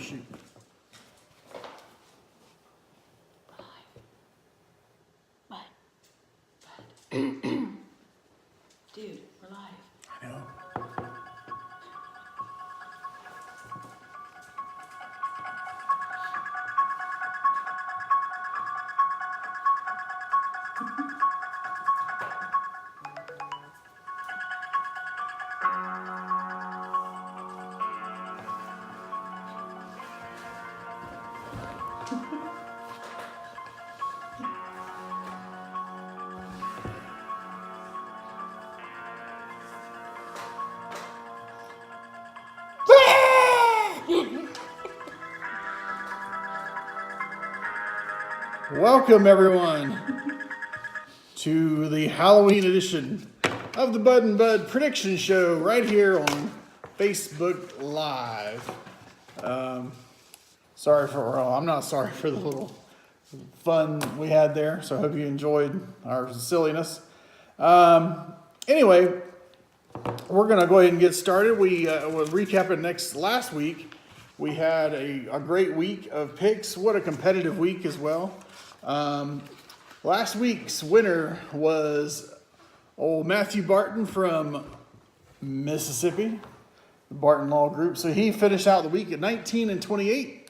shoot. What? Dude, we're live. I know. Welcome, everyone, to the Halloween edition of the Bud and Bud Prediction Show right here on Facebook Live. I'm not sorry for the little fun we had there, so I hope you enjoyed our silliness. Anyway, we're going to go ahead and get started. We'll recap it last week. We had a great week of picks. What a competitive week as well. Last week's winner was old Matthew Barton from Mississippi, the Barton Law Group. So he finished out the week at 19-28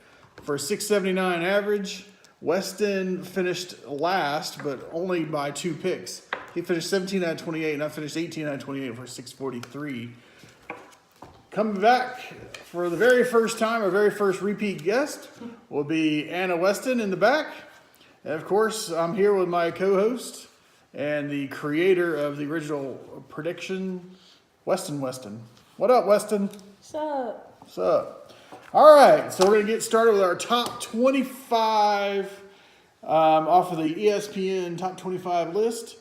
for a 679 average. Weston finished last, but only by 2 picks. He finished 17 out of 28, and I finished 18 out of 28 for 643. Coming back for the very first time, our very first repeat guest will be Anna Weston in the back. And of course, I'm here with my co-host and the creator of the original prediction, Weston. What up, Weston? What's up? All right, so we're going to get started with our top 25 off of the ESPN top 25 list.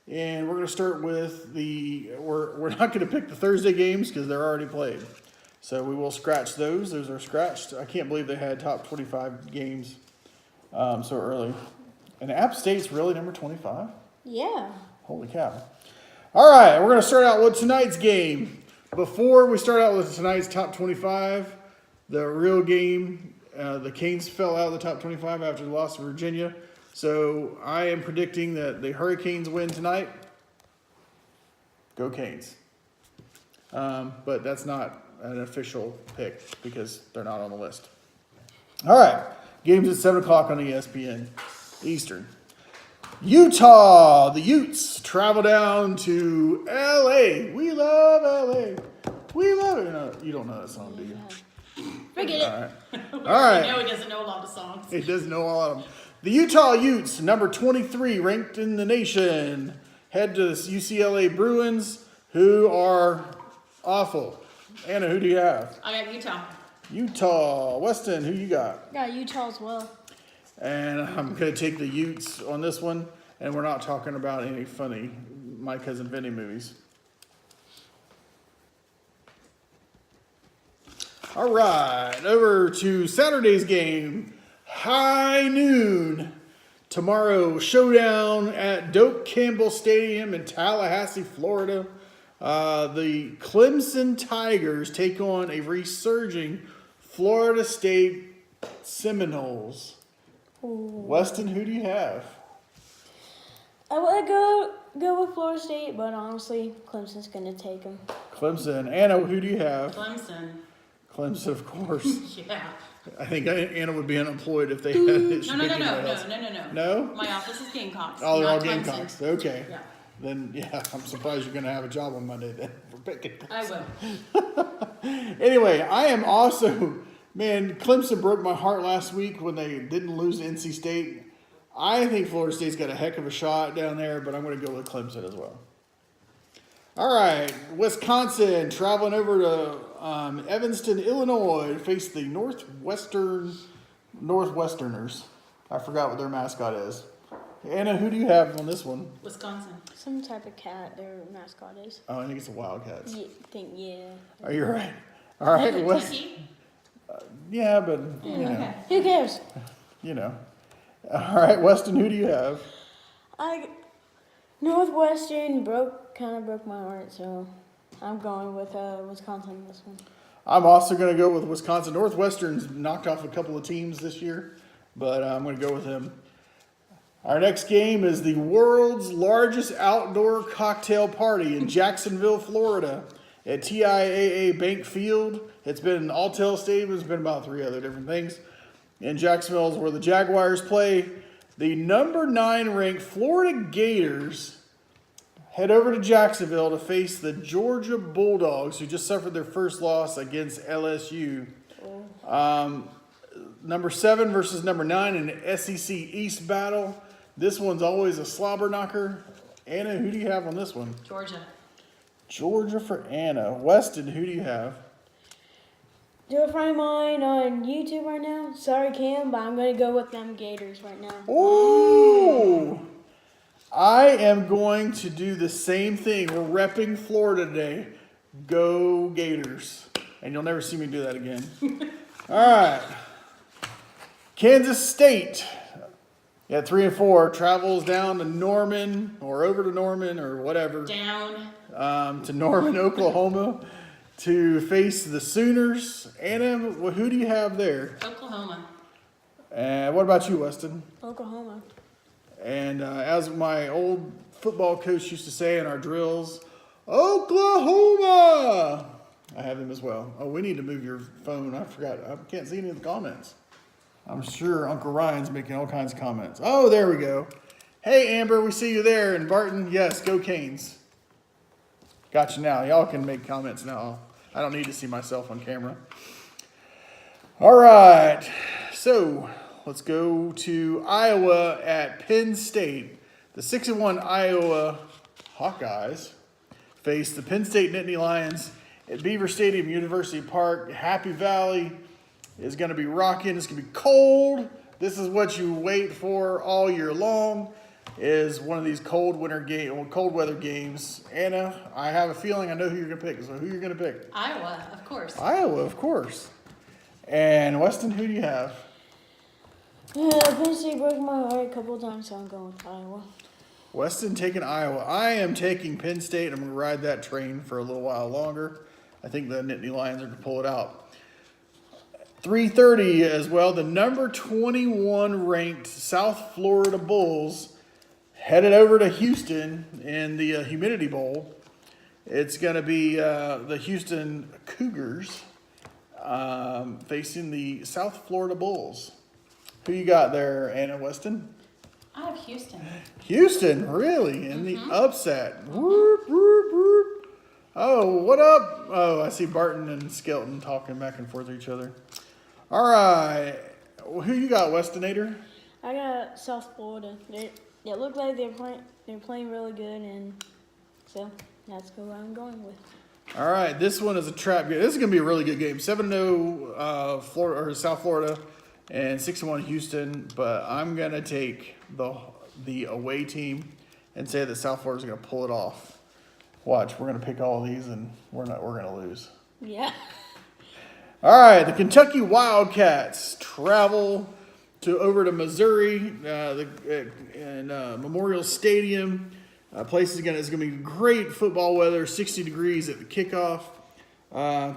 And we're going to start with we're not going to pick the Thursday games because they're already played. So we will scratch those. Those are scratched. I can't believe they had top 25 games so early. And App State's really number 25? Yeah. Holy cow. All right, we're going to start out with tonight's game. Before we start out with tonight's top 25, the real game, the Canes fell out of the top 25 after the loss to Virginia. So I am predicting that the Hurricanes win tonight. Go Canes. But that's not an official pick because they're not on the list. All right. Games at 7 o'clock on ESPN Eastern. Utah. The Utes travel down to L.A. We love L.A. We love it. No, you don't know that song, do you? Forget it. All right. I know he doesn't know a lot of songs. He doesn't know a lot of them. The Utah Utes, number 23, ranked in the nation, head to the UCLA Bruins, who are awful. Anna, who do you have? I got Utah. Utah. Weston, who you got? Got Utah as well. And I'm going to take the Utes on this one, and we're not talking about any funny My Cousin Vinny movies. All right, over to Saturday's game. High noon tomorrow, showdown at Doak Campbell Stadium in Tallahassee, Florida. The Clemson Tigers take on a resurging Florida State Seminoles. Ooh. Weston, who do you have? I would go with Florida State, but honestly, Clemson's going to take them. Clemson. Anna, who do you have? Clemson. Clemson, of course. Yeah. I think Anna would be unemployed if they had it. No. No? My office is Gamecocks. Oh, they're all not Clemson. Gamecocks. Okay. Yeah. Then, yeah, I'm surprised you're going to have a job on Monday then for picking. I will. Anyway, I am also, man, Clemson broke my heart last week when they didn't lose to NC State. I think Florida State's got a heck of a shot down there, but I'm going to go with Clemson as well. All right, Wisconsin traveling over to Evanston, Illinois to face the Northwesterners. I forgot what their mascot is. Anna, who do you have on this one? Wisconsin. Some type of cat their mascot is. Oh, I think it's the Wildcats. Yeah. Are you right? All right, Turkey? yeah, but you know, Okay. Who cares? you know. All right, Weston, who do you have? Northwestern kind of broke my heart, so I'm going with Wisconsin on this one. I'm also going to go with Wisconsin. Northwestern's knocked off a couple of teams this year, but I'm going to go with them. Our next game is the world's largest outdoor cocktail party in Jacksonville, Florida at TIAA Bank Field. It's been Alltel Stadium. It's been about 3 other different things. In Jacksonville is where the Jaguars play. The number 9 ranked Florida Gators head over to Jacksonville to face the Georgia Bulldogs, who just suffered their first loss against LSU. Number 7 versus number 9 in the SEC East battle. This one's always a slobber knocker. Anna, who do you have on this one? Georgia. Georgia for Anna. Weston, who do you have? Do a friend of mine on YouTube right now. Sorry, Cam, but I'm going to go with them Gators right now. Ooh! I am going to do the same thing. We're repping Florida today. Go Gators. And you'll never see me do that again. All right. Kansas State at 3 and 4 travels down to Norman or over to Norman or whatever. Down. To Norman, Oklahoma to face the Sooners. Anna, who do you have there? Oklahoma. And what about you, Weston? Oklahoma. And as my old football coach used to say in our drills, Oklahoma! I have them as well. Oh, we need to move your phone. I forgot. I can't see any of the comments. I'm sure Uncle Ryan's making all kinds of comments. Oh, there we go. Hey, Amber, we see you there. And Barton, yes, go Canes. Got you now. Y'all can make comments now. I don't need to see myself on camera. All right. So let's go to Iowa at Penn State. The 6-1 Iowa Hawkeyes face the Penn State Nittany Lions at Beaver Stadium, University Park. Happy Valley is going to be rocking. It's going to be cold. This is what you wait for all year long, is one of these cold weather games. Anna, I have a feeling I know who you're going to pick. So who you're going to pick? Iowa, of course. Iowa, of course. And Weston, who do you have? Penn State broke my heart a couple of times, so I'm going with Iowa. Weston taking Iowa. I am taking Penn State. I'm going to ride that train for a little while longer. I think the Nittany Lions are going to pull it out. 3:30 as well. The number 21 ranked South Florida Bulls headed over to Houston in the Humidity Bowl. It's going to be the Houston Cougars facing the South Florida Bulls. Who you got there, Anna Weston? I have Houston. Houston, really? In the upset. Whoop, whoop, whoop. Oh, what up? Oh, I see Barton and Skelton talking back and forth to each other. All right. Who you got, Westonator? I got South Florida. It looked like they're playing really good, and so that's who I'm going with. All right. This one is a trap game. This is going to be a really good game. 7-0 Florida or South Florida and 6-1 Houston, but I'm going to take the away team and say that South Florida's going to pull it off. Watch, we're going to pick all of these and we're going to lose. Yeah. All right, the Kentucky Wildcats travel over to Missouri in Memorial Stadium. Place is going to be great football weather, 60 degrees at the kickoff.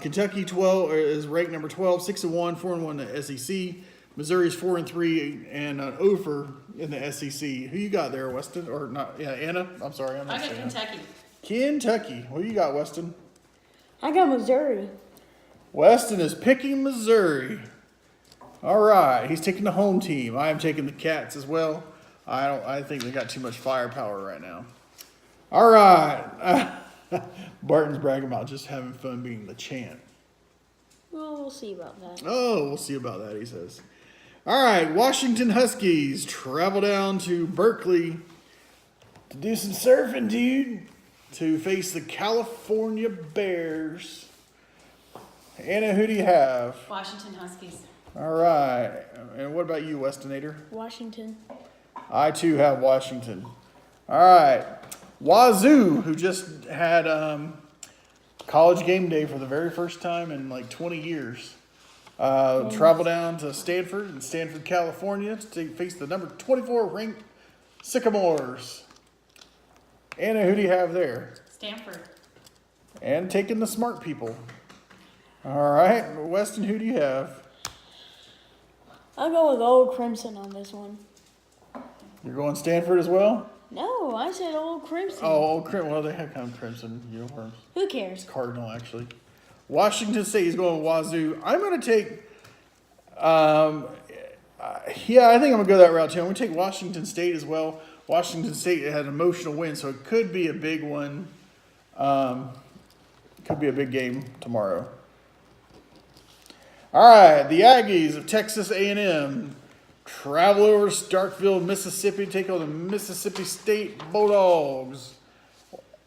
Kentucky is ranked number 12, 6-1, 4-1 in the SEC. Missouri's 4-3 and an over in the SEC. Who you got there, Weston? Or not? Yeah, Anna. I'm sorry, I'm not I got saying Kentucky. Kentucky. Who you got, Weston? I got Missouri. Weston is picking Missouri. All right, he's taking the home team. I am taking the Cats as well. I think they got too much firepower right now. All right. Barton's bragging about just having fun being the champ. Well, we'll see about that. Oh, we'll see about that, he says. All right, Washington Huskies travel down to Berkeley to do some surfing, dude, to face the California Bears. Anna, who do you have? Washington Huskies. All right. And what about you, Westonator? Washington. I, too, have Washington. All right. Wazoo, who just had college game day for the very first time in like 20 years. Travel down to Stanford, California to face the number 24 ranked Sycamores. Anna, who do you have there? Stanford. And taking the smart people. All right, Weston, who do you have? I'll go with Old Crimson on this one. You're going Stanford as well? No, I said Old Crimson. Oh, well, they have kind of crimson uniforms. Who cares? Cardinal, actually. Washington State is going with Wazoo. I'm going to take, yeah, I think I'm going to go that route too. I'm going to take Washington State as well. Washington State had an emotional win, so it could be a big one. Could be a big game tomorrow. All right, the Aggies of Texas A&M travel over to Starkville, Mississippi, take on the Mississippi State Bulldogs.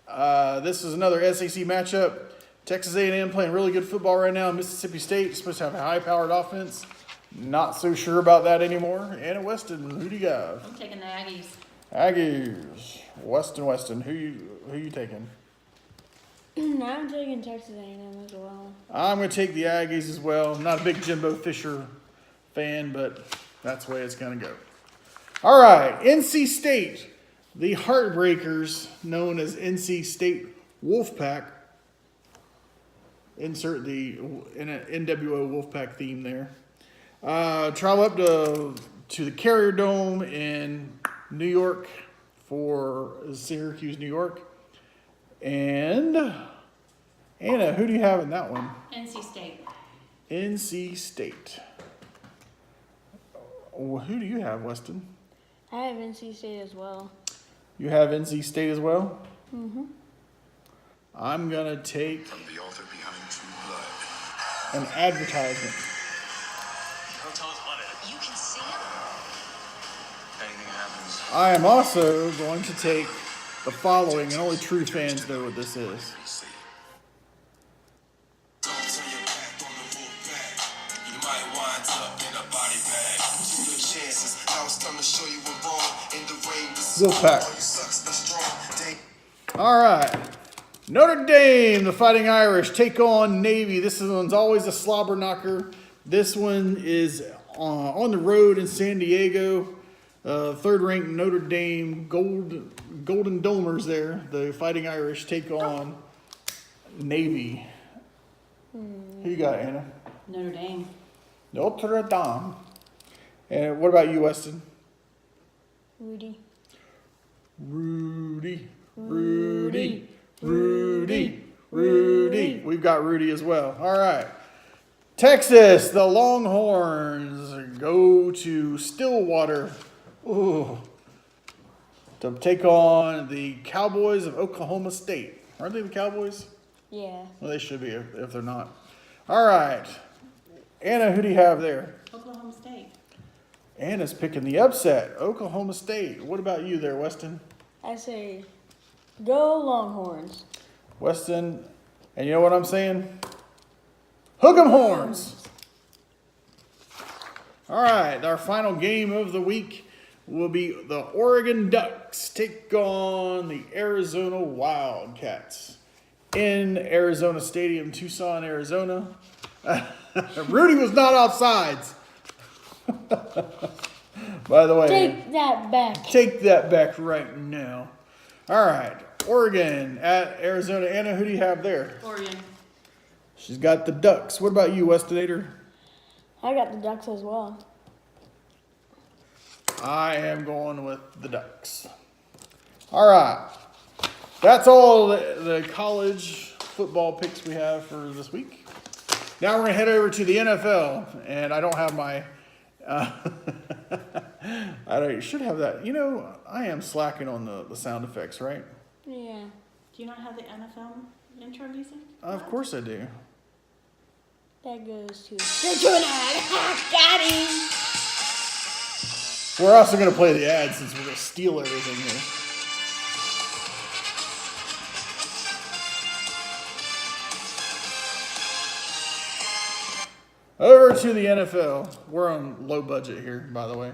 This is another SEC matchup. Texas A&M playing really good football right now. Mississippi State is supposed to have a high-powered offense. Not so sure about that anymore. Anna Weston, who do you got? I'm taking the Aggies. Aggies. Weston. Who you taking? I'm taking Texas A&M as well. I'm going to take the Aggies as well. Not a big Jimbo Fisher fan, but that's the way it's going to go. All right, NC State. The Heartbreakers, known as NC State Wolfpack. Insert the NWO Wolfpack theme there. Travel up to the Carrier Dome in New York for Syracuse, New York. And Anna, who do you have in that one? NC State. NC State. Well, who do you have, Weston? I have NC State as well. You have NC State as well? Mm-hmm. I'm going to take From the author behind True Blood. an advertisement. Hotels on it. You can see him? Anything happens. I am also going to take the following, and only true fans know what this is. See. Don't turn your back on the wolf pack. You might wind up in a body bag. Take your chances. Now it's time to show you we're wrong. In the rain, the Wolfpack. All you sucks, be strong. All right. Notre Dame, the Fighting Irish, take on Navy. This one's always a slobber knocker. This one is on the road in San Diego. Third-ranked Notre Dame Golden Domers there. The Fighting Irish take on Navy. Who you got, Anna? Notre Dame. Notre Dame. And what about you, Weston? Rudy. Rudy. We've got Rudy as well. All right. Texas, the Longhorns go to Stillwater to take on the Cowboys of Oklahoma State. Aren't they the Cowboys? Yeah. Well, they should be if they're not. All right. Anna, who do you have there? Oklahoma State. Anna's picking the upset. Oklahoma State. What about you there, Weston? I say, go Longhorns. Weston, and you know what I'm saying? Hook 'em horns. All right, our final game of the week will be the Oregon Ducks take on the Arizona Wildcats in Arizona Stadium, Tucson, Arizona. Rudy was not offsides. By the way, Take that back. take that back right now. All right, Oregon at Arizona. Anna, who do you have there? Oregon. She's got the Ducks. What about you, Westonator? I got the Ducks as well. I am going with the Ducks. All right. That's all the college football picks we have for this week. Now we're going to head over to the NFL, and I don't have my... I should have that. You know, I am slacking on the sound effects, right? Yeah. Do you not have the NFL intro music? Of course I do. That goes to the Got him. We're also going to play the ad since we're going to steal everything here. Over to the NFL. We're on low budget here, by the way.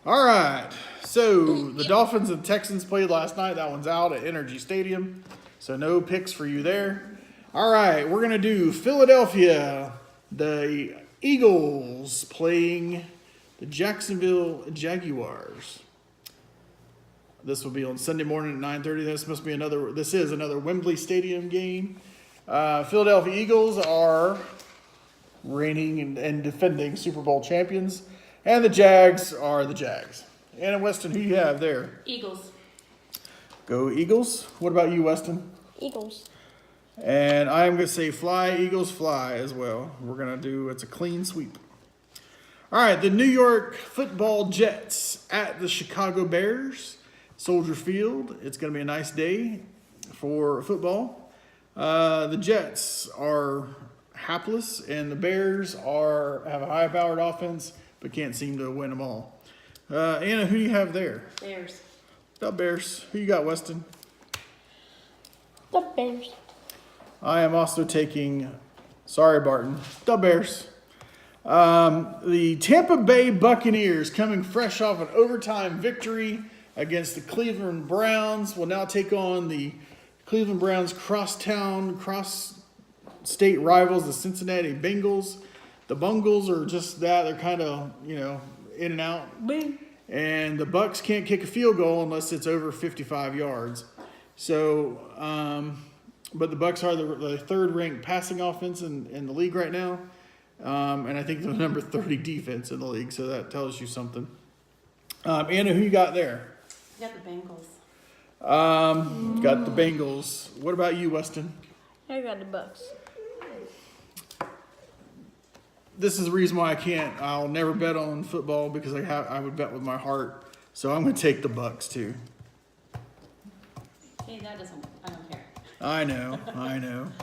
All right. So the Dolphins and Texans played last night. That one's out at Energy Stadium. So no picks for you there. All right. We're going to do Philadelphia. The Eagles playing the Jacksonville Jaguars. This will be on Sunday morning at 9:30. This is another Wembley Stadium game. Philadelphia Eagles are reigning and defending Super Bowl champions. And the Jags are the Jags. Anna Weston, who you have there? Eagles. Go Eagles. What about you, Weston? Eagles. And I am going to say fly, Eagles, fly as well. We're going to do, it's a clean sweep. All right, the New York Football Jets at the Chicago Bears, Soldier Field. It's going to be a nice day for football. The Jets are hapless, and the Bears have a high-powered offense, but can't seem to win them all. Anna, who do you have there? Bears. The Bears. Who you got, Weston? The Bears. I am also taking, sorry, Barton, the Bears. The Tampa Bay Buccaneers, coming fresh off an overtime victory against the Cleveland Browns, will now take on the Cleveland Browns cross-state rivals, the Cincinnati Bengals. The Bungles are just that. They're kind of, in and out. Boom. And the Bucks can't kick a field goal unless it's over 55 yards. So, but the Bucks are the third-ranked passing offense in the league right now. And I think they're the number 30 defense in the league, so that tells you something. Anna, who you got there? I got the Bengals. Got the Bengals. What about you, Weston? I got the Bucks. This is the reason why I'll never bet on football because I would bet with my heart. So I'm going to take the Bucks too. Hey, I don't care. I know.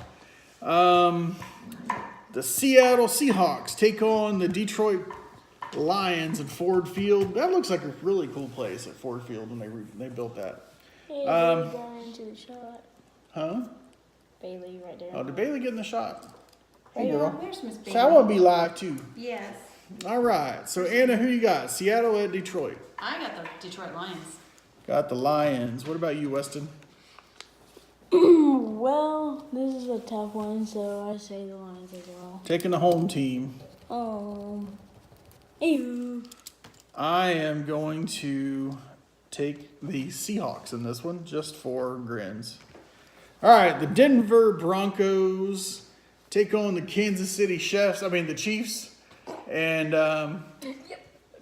The Seattle Seahawks take on the Detroit Lions at Ford Field. That looks like a really cool place at Ford Field when they built that. Hey, Bailey got into the shot. Huh? Bailey right there. Oh, did Bailey get in the shot? Hey, Yeah, girl. where's Miss Bailey? So I want to be live too. Yes. All right. So Anna, who you got? Seattle at Detroit. I got the Detroit Lions. Got the Lions. What about you, Weston? Well, this is a tough one, so I say the Lions as well. Taking the home team. Ew. I am going to take the Seahawks in this one, just for grins. All right, the Denver Broncos take on the Kansas City the Chiefs. And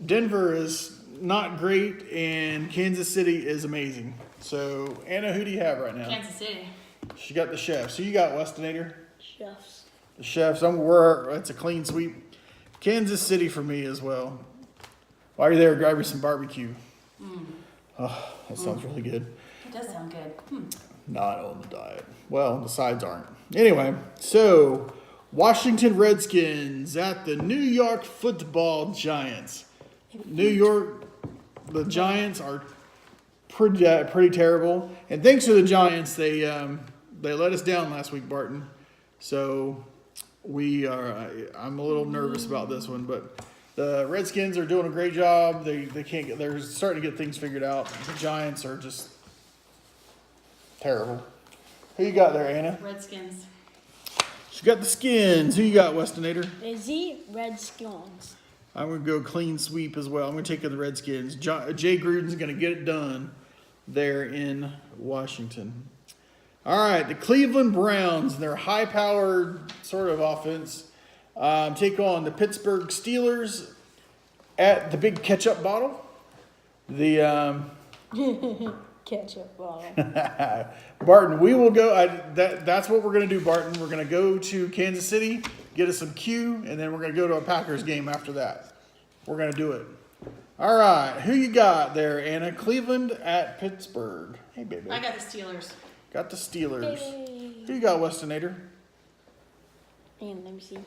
Denver is not great, and Kansas City is amazing. So, Anna, who do you have right now? Kansas City. She got the Chefs. Who you got, Westinator? Chefs. The Chefs. It's a clean sweep. Kansas City for me as well. While you're there, grab you some barbecue. Oh, that sounds really good. It does sound good. Not on the diet. Well, the sides aren't. Anyway, so Washington Redskins at the New York Football Giants. New York, the Giants are pretty terrible. And thanks to the Giants, they let us down last week, Barton. So I'm a little nervous about this one, but the Redskins are doing a great job. They're starting to get things figured out. The Giants are just terrible. Who you got there, Anna? Redskins. She got the Skins. Who you got, Westinator? Is he Redskins? I'm going to go clean sweep as well. I'm going to take the Redskins. Jay Gruden's going to get it done there in Washington. All right, the Cleveland Browns, their high-powered sort of offense, take on the Pittsburgh Steelers at the big ketchup bottle. The Ketchup bottle. Barton, we will go. That's what we're going to do, Barton. We're going to go to Kansas City, get us some Q, and then we're going to go to a Packers game after that. We're going to do it. All right. Who you got there, Anna? Cleveland at Pittsburgh. Hey, baby. I got the Steelers. Got the Steelers. Hey. Who you got, Westinator? And let me see it.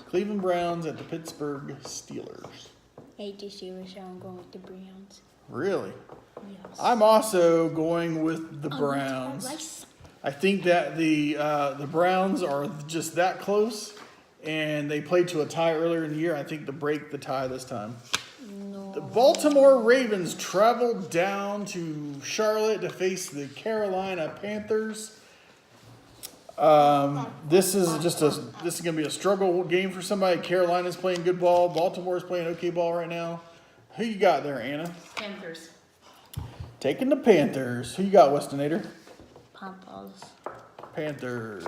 Cleveland Browns at the Pittsburgh Steelers. Hate the Steelers, so I'm going with the Browns. Really? Yes. I'm also going with the Browns. I think that the Browns are just that close, and they played to a tie earlier in the year. I think to break the tie this time. No. The Baltimore Ravens traveled down to Charlotte to face the Carolina Panthers. This is going to be a struggle game for somebody. Carolina's playing good ball. Baltimore's playing okay ball right now. Who you got there, Anna? Panthers. Taking the Panthers. Who you got, Westinator? Panthers. Panthers.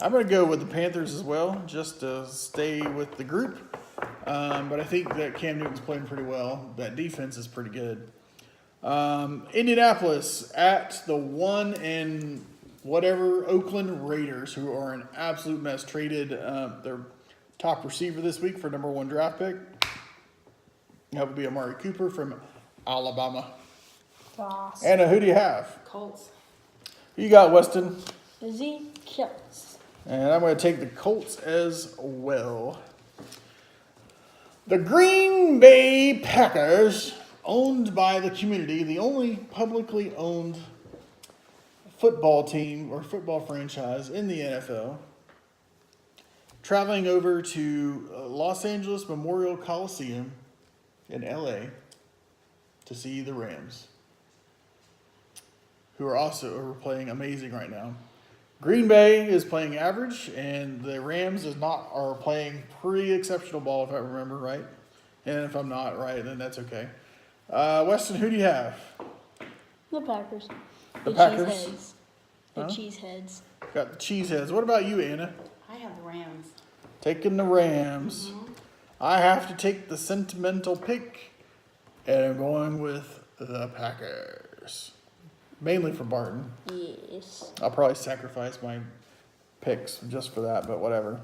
I'm going to go with the Panthers as well, just to stay with the group. But I think that Cam Newton's playing pretty well. That defense is pretty good. Indianapolis at the 1 and whatever Oakland Raiders, who are an absolute mess. Traded their top receiver this week for #1 draft pick. That would be Amari Cooper from Alabama. Boss. Anna, who do you have? Colts. Who you got, Weston? Zeke. And I'm going to take the Colts as well. The Green Bay Packers, owned by the community, the only publicly owned football team or football franchise in the NFL, traveling over to Los Angeles Memorial Coliseum in LA to see the Rams, who are playing amazing right now. Green Bay is playing average, and the Rams are playing pretty exceptional ball, if I remember right. And if I'm not right, then that's okay. Weston, who do you have? The Packers. The Packers? Cheeseheads. The Huh? Cheeseheads. Got the Cheeseheads. What about you, Anna? I have the Rams. Taking the Rams. I have to take the sentimental pick, and I'm going with the Packers. Mainly for Barton. Yes. I'll probably sacrifice my picks just for that, but whatever.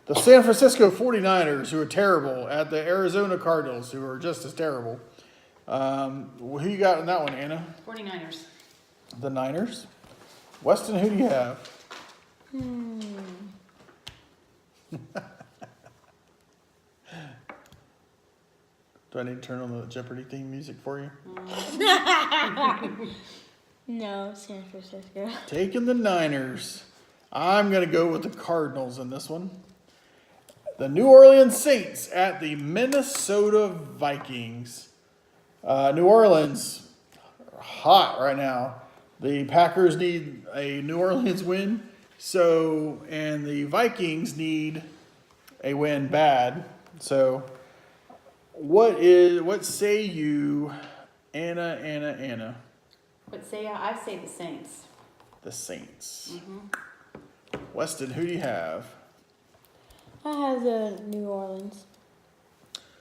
The San Francisco 49ers, who are terrible, at the Arizona Cardinals, who are just as terrible. Who you got in that one, Anna? 49ers. The Niners. Weston, who do you have? Do I need to turn on the Jeopardy theme music for you? No, San Francisco. Taking the Niners. I'm going to go with the Cardinals in this one. The New Orleans Saints at the Minnesota Vikings. New Orleans, hot right now. The Packers need a New Orleans win. And the Vikings need a win bad. So, what say you, Anna? But I say the Saints. The Saints. Weston, who do you have? I have the New Orleans.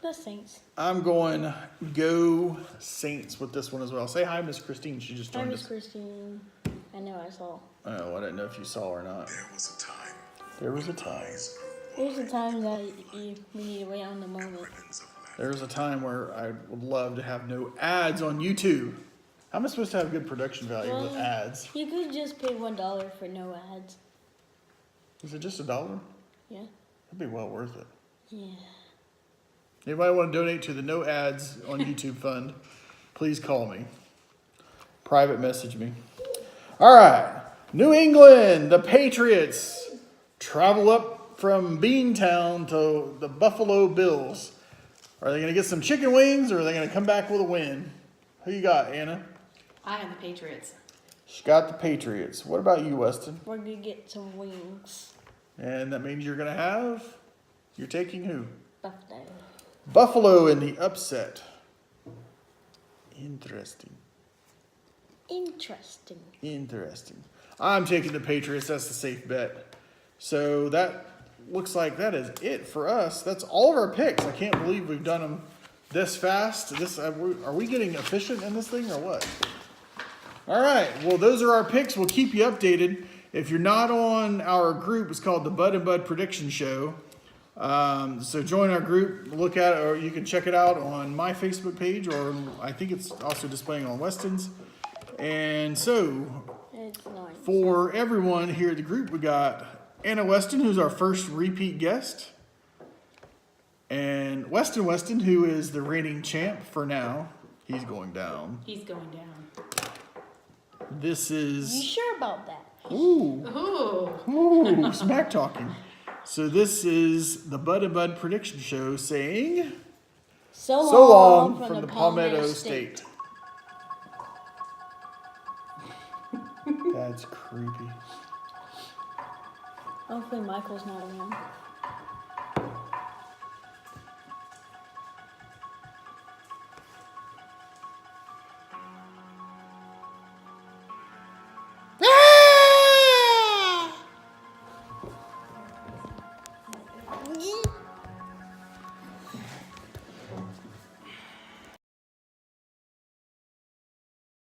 The Saints. I'm going go Saints with this one as well. Say hi, Miss Christine. She just Hi, joined Miss us. Christine. I know I saw. Oh, I didn't know if you saw or not. There was a time. There was a time. There's a time that we need to wait on the moment. There was a time where I would love to have no ads on YouTube. How am I supposed to have good production value with Well, ads? You could just pay $1 for no ads. Is it just $1? Yeah. That'd be well worth it. Yeah. Anybody want to donate to the No Ads on YouTube fund, please call me. Private message me. All right. New England, the Patriots travel up from Beantown to the Buffalo Bills. Are they going to get some chicken wings, or are they going to come back with a win? Who you got, Anna? I have the Patriots. She got the Patriots. What about you, Weston? We're going to get some wings. And that means you're taking who? Buffalo. Buffalo in the upset. Interesting. I'm taking the Patriots. That's the safe bet. So that looks like that is it for us. That's all of our picks. I can't believe we've done them this fast. Are we getting efficient in this thing or what? All right. Well, those are our picks. We'll keep you updated. If you're not on our group, it's called the Bud and Bud Prediction Show. So join our group, look at it, or you can check it out on my Facebook page, or I think it's also displaying on Weston's. And so, It's nice. for everyone here at the group, we got Anna Weston, who's our first repeat guest, and Weston, who is the reigning champ for now. He's going down. He's going down. This You is sure about that? Ooh. smack talking. So this is the Bud and Bud Prediction Show saying So long long from the Palmetto State. That's creepy. Hopefully Michael's not around.